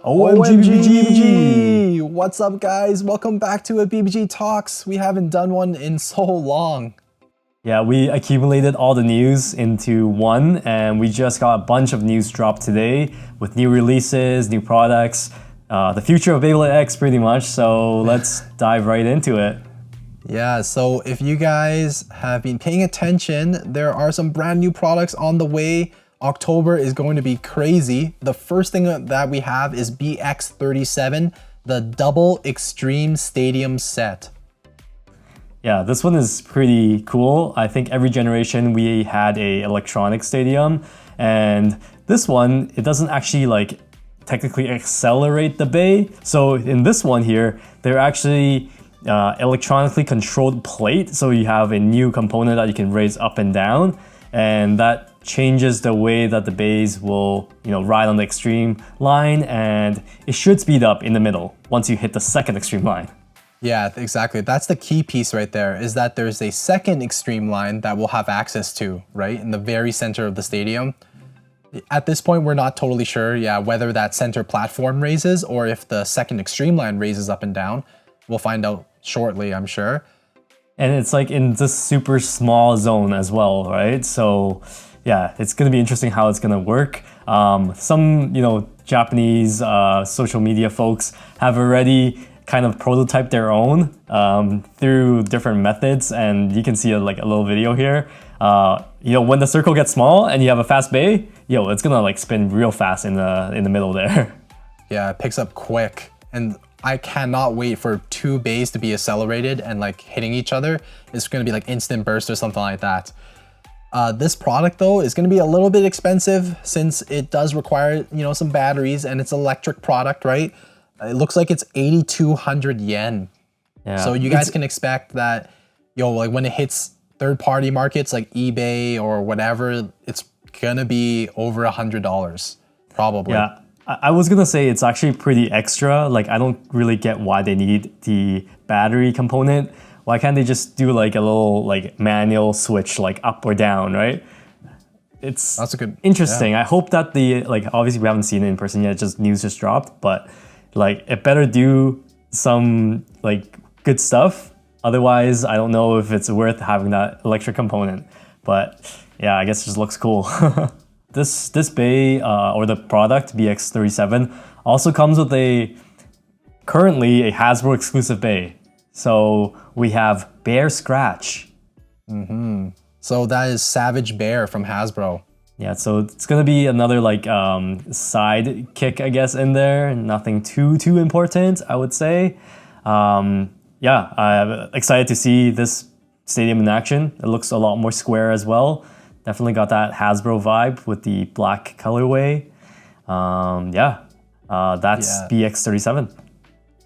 OMG BBG! What's up, guys? Welcome back to a BBG Talks. We haven't done one in so long. Yeah, we accumulated all the news into one, and we just got a bunch of news dropped today with new releases, new products, the future of Beyblade X pretty much, so let's dive right into it. Yeah, so if you guys have been paying attention, there are some brand new products on the way. October is going to be crazy. The first thing that we have is BX37, the double Xtreme Stadium set. Yeah, this one is pretty cool. I think every generation we had a electronic stadium, and this one, it doesn't actually like technically accelerate the bay. So in this one here, they're actually electronically controlled plate. So you have a new component that you can raise up and down, and that changes the way that the bays will, ride on the extreme line, and it should speed up in the middle once you hit the second extreme line. Yeah, exactly. That's the key piece right there, is that there's a second extreme line that we'll have access to, right? In the very center of the stadium. At this point, we're not totally sure, whether that center platform raises or if the second extreme line raises up and down. We'll find out shortly, I'm sure. And it's like in this super small zone as well, right? So yeah, it's gonna be interesting how it's gonna work. Some, Japanese social media folks have already kind of prototyped their own through different methods, and you can see a little video here. When the circle gets small and you have a fast bay, it's gonna spin real fast in the middle there. Yeah, it picks up quick, and I cannot wait for two bays to be accelerated and hitting each other. It's gonna be like instant burst or something like that. This product though is gonna be a little bit expensive since it does require some batteries, and it's an electric product, right? It looks like it's 8,200 yen. Yeah. So you guys can expect that, when it hits third-party markets like eBay or whatever, it's gonna be over $100, probably. Yeah, I was gonna say it's actually pretty extra. I don't really get why they need the battery component. Why can't they just do a little manual switch, up or down, right? That's a good interesting. Yeah. I hope that the obviously we haven't seen it in person yet. Just news just dropped, but it better do some good stuff. Otherwise, I don't know if it's worth having that electric component. But yeah, I guess it just looks cool. This bay or the product BX37 also comes with currently a Hasbro exclusive bay. So we have Bear Scratch. So that is Savage Bear from Hasbro. Yeah, so it's gonna be another side kick, I guess, in there. Nothing too important, I would say. I'm excited to see this stadium in action. It looks a lot more square as well. Definitely got that Hasbro vibe with the black colorway. That's BX37.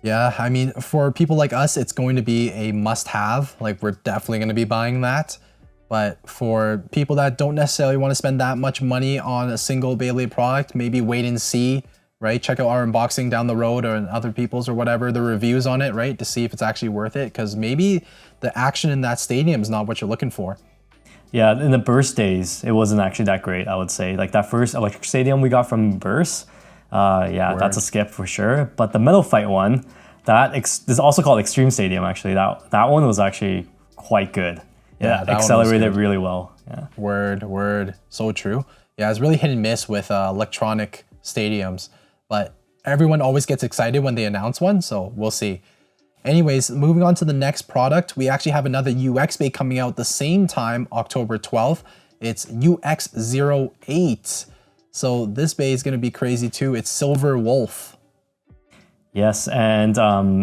Yeah, I mean, for people like us, it's going to be a must-have. We're definitely going to be buying that. But for people that don't necessarily want to spend that much money on a single Beyblade product, maybe wait and see, right? Check out our unboxing down the road or other people's or whatever, the reviews on it, right? To see if it's actually worth it, because maybe the action in that stadium is not what you're looking for. Yeah, in the Burst days, it wasn't actually that great, I would say. That first electric stadium we got from Burst, that's a skip for sure. But the Metal Fight one, this is also called Xtreme Stadium, actually. That one was actually quite good. Yeah, accelerated really well. Yeah. Word. So true. Yeah, it's really hit and miss with electronic stadiums, but everyone always gets excited when they announce one, so we'll see. Anyways, moving on to the next product, we actually have another UX bay coming out the same time, October 12th. It's UX08. So this bay is going to be crazy too. It's Silver Wolf. Yes, and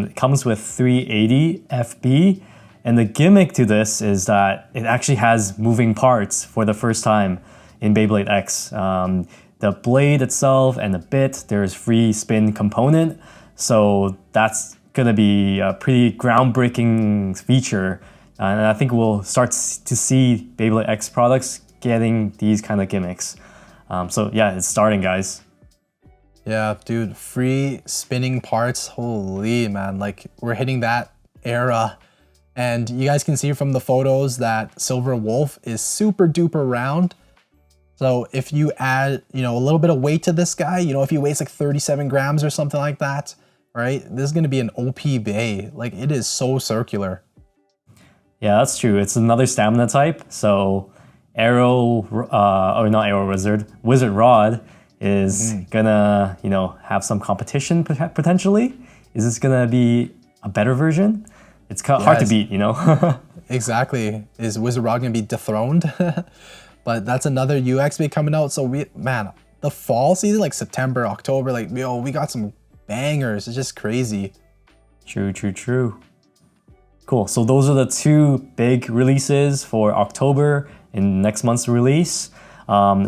it comes with 380 FB. And the gimmick to this is that it actually has moving parts for the first time in Beyblade X. The blade itself and the bit, there's free spin component. So that's gonna be a pretty groundbreaking feature. And I think we'll start to see Beyblade X products getting these kind of gimmicks. So yeah, it's starting, guys. Yeah, dude, free spinning parts, holy man, we're hitting that era. And you guys can see from the photos that Silver Wolf is super duper round. So if you add, a little bit of weight to this guy, if he weighs like 37 grams or something like that, right? This is going to be an OP Bay. Like, it is so circular. Yeah, that's true. It's another stamina type. So Arrow, or not Arrow Wizard, Wizard Rod is gonna, have some competition potentially. Is this gonna be a better version? It's hard to beat, Exactly. Is Wizard Rod gonna be dethroned? But that's another UX be coming out. So the fall season, like September, October, like, we got some bangers. It's just crazy. True. Cool. So those are the two big releases for October in next month's release.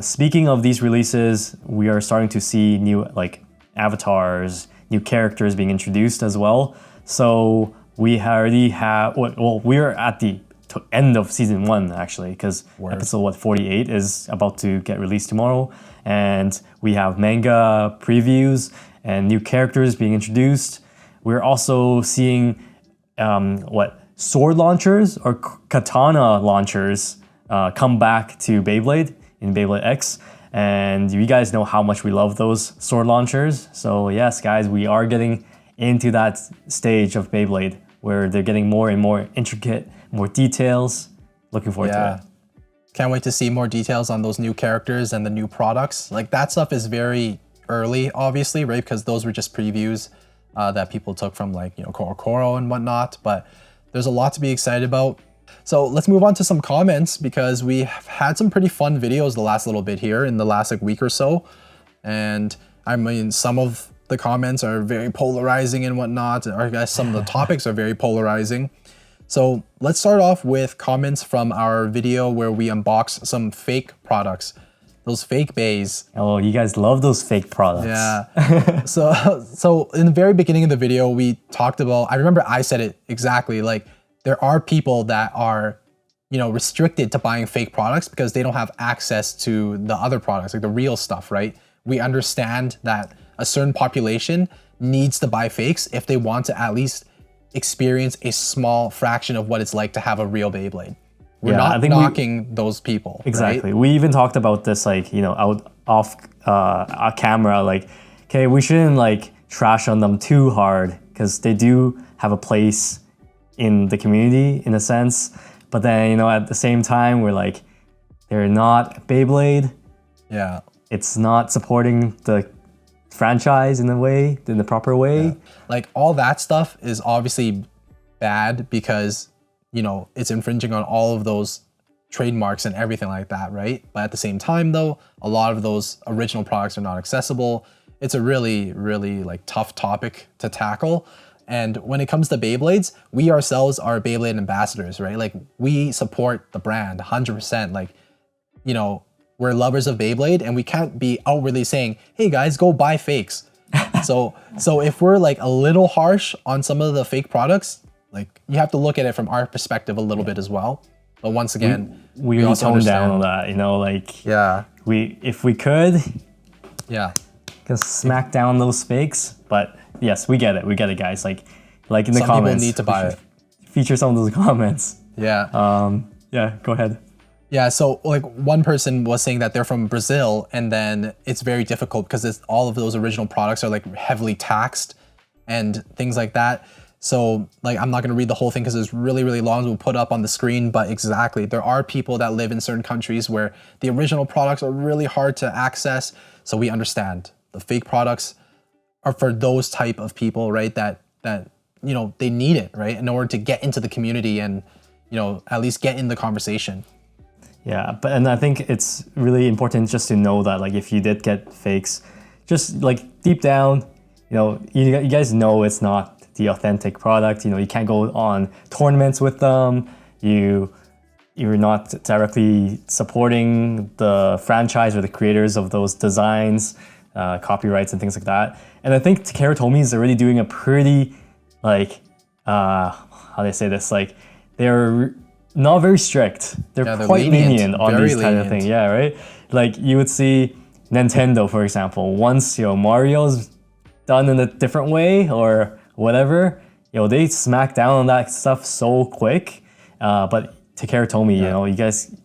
Speaking of these releases, we are starting to see new avatars, new characters being introduced as well. So we already have, we're at the end of season 1 actually, because episode 48 is about to get released tomorrow, and we have manga previews and new characters being introduced. We're also seeing sword launchers or katana launchers come back to Beyblade in Beyblade X, and you guys know how much we love those sword launchers. So yes, guys, we are getting into that stage of Beyblade where they're getting more and more intricate, more details. Looking forward to it. Can't wait to see more details on those new characters and the new products. Like, that stuff is very early, obviously, right? Because those were just previews that people took from Koro and whatnot. But there's a lot to be excited about. So let's move on to some comments, because we have had some pretty fun videos the last little bit here in the last week or so. And I mean, some of the comments are very polarizing and whatnot, or I guess some of the topics are very polarizing. So let's start off with comments from our video where we unbox some fake products, those fake bays. Oh, you guys love those fake products. Yeah. So in the very beginning of the video, we talked about, I remember I said it exactly, like, there are people that are, restricted to buying fake products because they don't have access to the other products, like the real stuff, right? We understand that a certain population needs to buy fakes if they want to at least experience a small fraction of what it's like to have a real Beyblade. We're not knocking those people. Exactly. Right? We even talked about this, out off camera, okay, we shouldn't trash on them too hard because they do have a place in the community in a sense. But then, at the same time, we're like, they're not Beyblade. Yeah. It's not supporting the franchise in the proper way. Yeah. Like, all that stuff is obviously bad because, it's infringing on all of those trademarks and everything like that, right? But at the same time, though, a lot of those original products are not accessible. It's a really, really tough topic to tackle. And when it comes to Beyblades, we ourselves are Beyblade ambassadors, right? Like, we support the brand 100%. We're lovers of Beyblade, and we can't be outwardly saying, hey guys, go buy fakes. So if we're a little harsh on some of the fake products, you have to look at it from our perspective a little bit as well. But once again, we really tone down on that, yeah. If we could, yeah, just smack down those fakes. But yes, we get it, guys. Like in the comments, some people need to buy it. Feature some of those comments. Yeah. Yeah. Go ahead. Yeah, so one person was saying that they're from Brazil, and then it's very difficult because all of those original products are heavily taxed and things like that. So I'm not going to read the whole thing because it's really, really long. We'll put up on the screen, but exactly, there are people that live in certain countries where the original products are really hard to access. So we understand the fake products are for those type of people, right? That they need it, right, in order to get into the community and at least get in the conversation. Yeah, and I think it's really important just to know that if you did get fakes, just deep down, you guys know it's not the authentic product. You can't go on tournaments with them. You're not directly supporting the franchise or the creators of those designs, copyrights and things like that. And I think Takeru is already doing a pretty how do I say this? They're not very strict. They're quite lenient on these kind of things. Yeah, right? You would see Nintendo, for example, once Mario's done in a different way or whatever, they smack down on that stuff so quick. But Takeru, you guys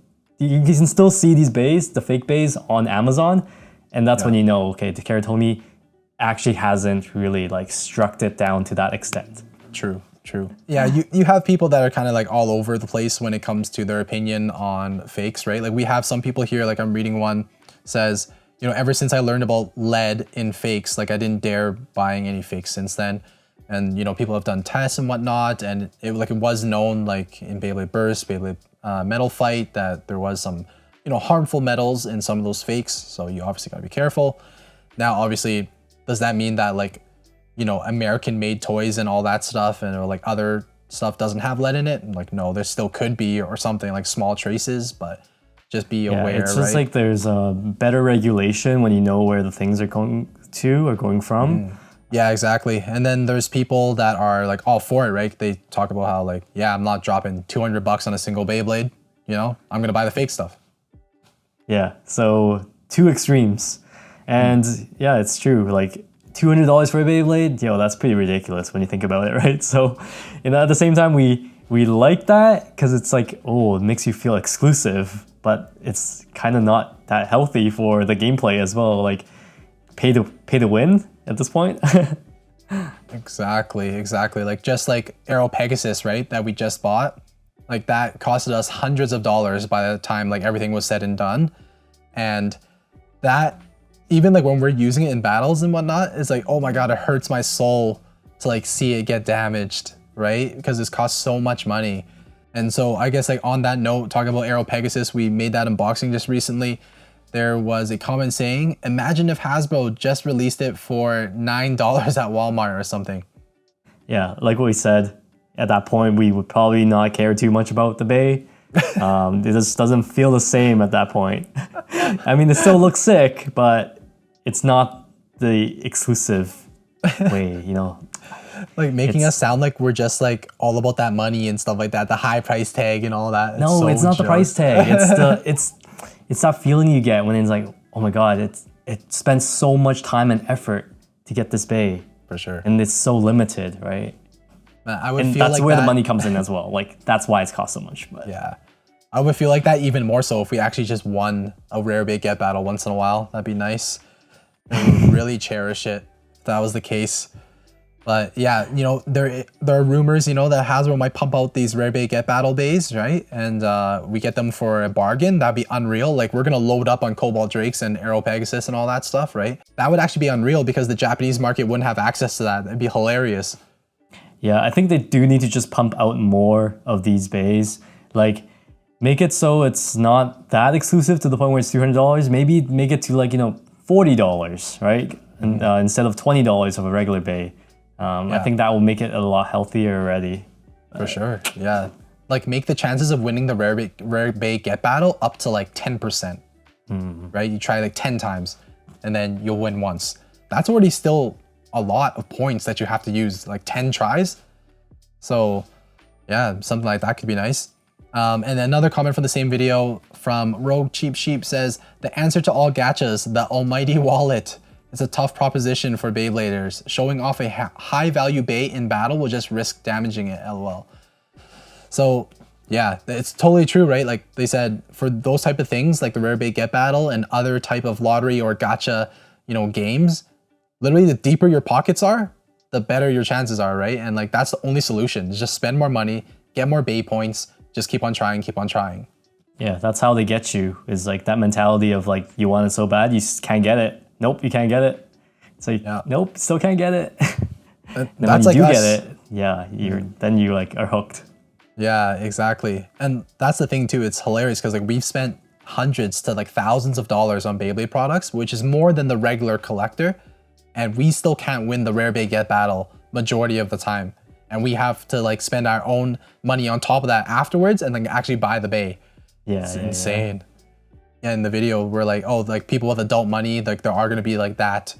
you can still see these bays, the fake bays on Amazon, and that's when you know, okay, the Keratomi actually hasn't really like struck it down to that extent. True. Yeah, you have people that are kind of like all over the place when it comes to their opinion on fakes, right? Like we have some people here, like I'm reading one, says, you know, ever since I learned about lead in fakes, like I didn't dare buying any fakes since then. And, you know, people have done tests and whatnot, and it was known like in Beyblade Burst, Beyblade Metal Fight, that there was some, you know, harmful metals in some of those fakes. So you obviously gotta be careful. Now, obviously, does that mean that like, you know, American made toys and all that stuff and or like other stuff doesn't have lead in it? And like, no, there still could be, or something, like small traces, but just be aware, it's just like there's a better regulation when you know where the things are going to or going from. Yeah, exactly. And then there's people that are like all for it, right? They talk about how like, yeah, I'm not dropping $200 on a single Beyblade, you know, I'm gonna buy the fake stuff. Yeah, so two extremes. And yeah, it's true. Like $200 for a Beyblade, yo, that's pretty ridiculous when you think about it, right? So, you know, at the same time, we like that because it's like, oh, it makes you feel exclusive, but it's kind of not that healthy for the gameplay as well. Like, pay to win at this point. Exactly. Like just like Aero Pegasus, right? That we just bought, like that costed us hundreds of dollars by the time like everything was said and done, and that. Even like when we're using it in battles and whatnot, it's like, oh my God, it hurts my soul to like see it get damaged, right? Because it's cost so much money. And so I guess like on that note, talking about Aero Pegasus, we made that unboxing just recently. There was a comment saying, imagine if Hasbro just released it for $9 at Walmart or something. Yeah, like what we said, at that point, we would probably not care too much about the Bay. It just doesn't feel the same at that point. I mean, it still looks sick, but it's not the exclusive way, you know. Like making us sound like we're just like all about that money and stuff like that, the high price tag and all that. No, it's not the price tag. It's that feeling you get when it's like, oh my God, it spends so much time and effort to get this Bay. For sure. And it's so limited, right? I would and feel that's like where that, the money comes in as well. Like that's why it's cost so much. But yeah, I would feel like that even more so if we actually just won a rare bait get battle once in a while. That'd be nice. I would really cherish it if that was the case. But yeah, you know, there are rumors, you know, that Hasbro might pump out these rare bait get battle bays, right? And we get them for a bargain. That'd be unreal. Like we're gonna load up on Cobalt Drakes and Aero Pegasus and all that stuff, right? That would actually be unreal because the Japanese market wouldn't have access to that. It'd be hilarious. Yeah, I think they do need to just pump out more of these bays. Like, make it so it's not that exclusive to the point where it's $300. Maybe make it to like, you know, $40, right? And instead of $20 of a regular bay. I think that will make it a lot healthier already. For sure, yeah. Like make the chances of winning the rare bay get battle up to like 10%, right? You try like 10 times and then you'll win once. That's already still a lot of points that you have to use, like 10 tries. So yeah, something like that could be nice. And another comment from the same video from Rogue Cheap Sheep says, the answer to all gachas, the almighty wallet. It's a tough proposition for Beybladers. Showing off a high value bay in battle will just risk damaging it, lol. So yeah, it's totally true, right? Like they said, for those type of things, like the rare bait get battle and other type of lottery or gacha, you know, games, literally the deeper your pockets are, the better your chances are, right? And like that's the only solution, is just spend more money, get more bay points, just keep on trying, keep on trying. Yeah, that's how they get you, is like that mentality of like, you want it so bad, you just can't get it. Nope, you can't get it. So nope, still can't get it. Then that's when you like do us. get it, yeah, then you like are hooked. Yeah, exactly. And that's the thing too, it's hilarious because like we've spent hundreds to like thousands of dollars on Beyblade products, which is more than the regular collector, and we still can't win the rare bait get battle majority of the time. And we have to like spend our own money on top of that afterwards and then actually buy the bay. Yeah, it's insane. Yeah, in the video, we're like, oh, like people with adult money, like there are gonna be like that,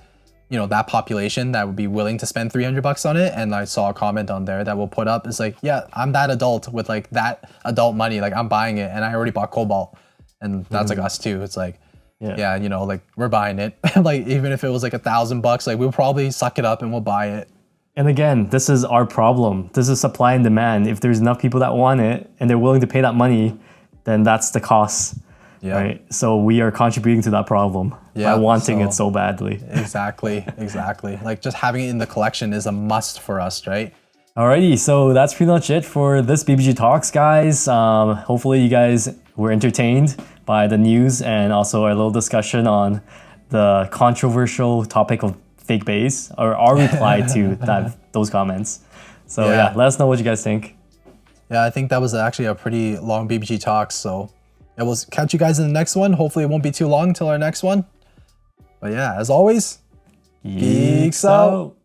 you know, that population that would be willing to spend $300 on it. And I saw a comment on there that will put up, it's like, yeah, I'm that adult with like that adult money, like I'm buying it and I already bought Cobalt. And that's like us too. It's like, yeah, you know, like we're buying it. Like even if it was like $1,000, like we'll probably suck it up and we'll buy it. And again, this is our problem. This is supply and demand. If there's enough people that want it and they're willing to pay that money, then that's the cost. Yeah. Right. So we are contributing to that problem by wanting it so badly. Exactly. Like just having it in the collection is a must for us, right? Alrighty, so that's pretty much it for this BBG Talks, guys. Hopefully you guys were entertained by the news and also our little discussion on the controversial topic of fake bass, or our reply to those comments. So yeah, let us know what you guys think. Yeah, I think that was actually a pretty long BBG Talks, so yeah, we'll catch you guys in the next one. Hopefully it won't be too long till our next one. But yeah, as always, Geeks out.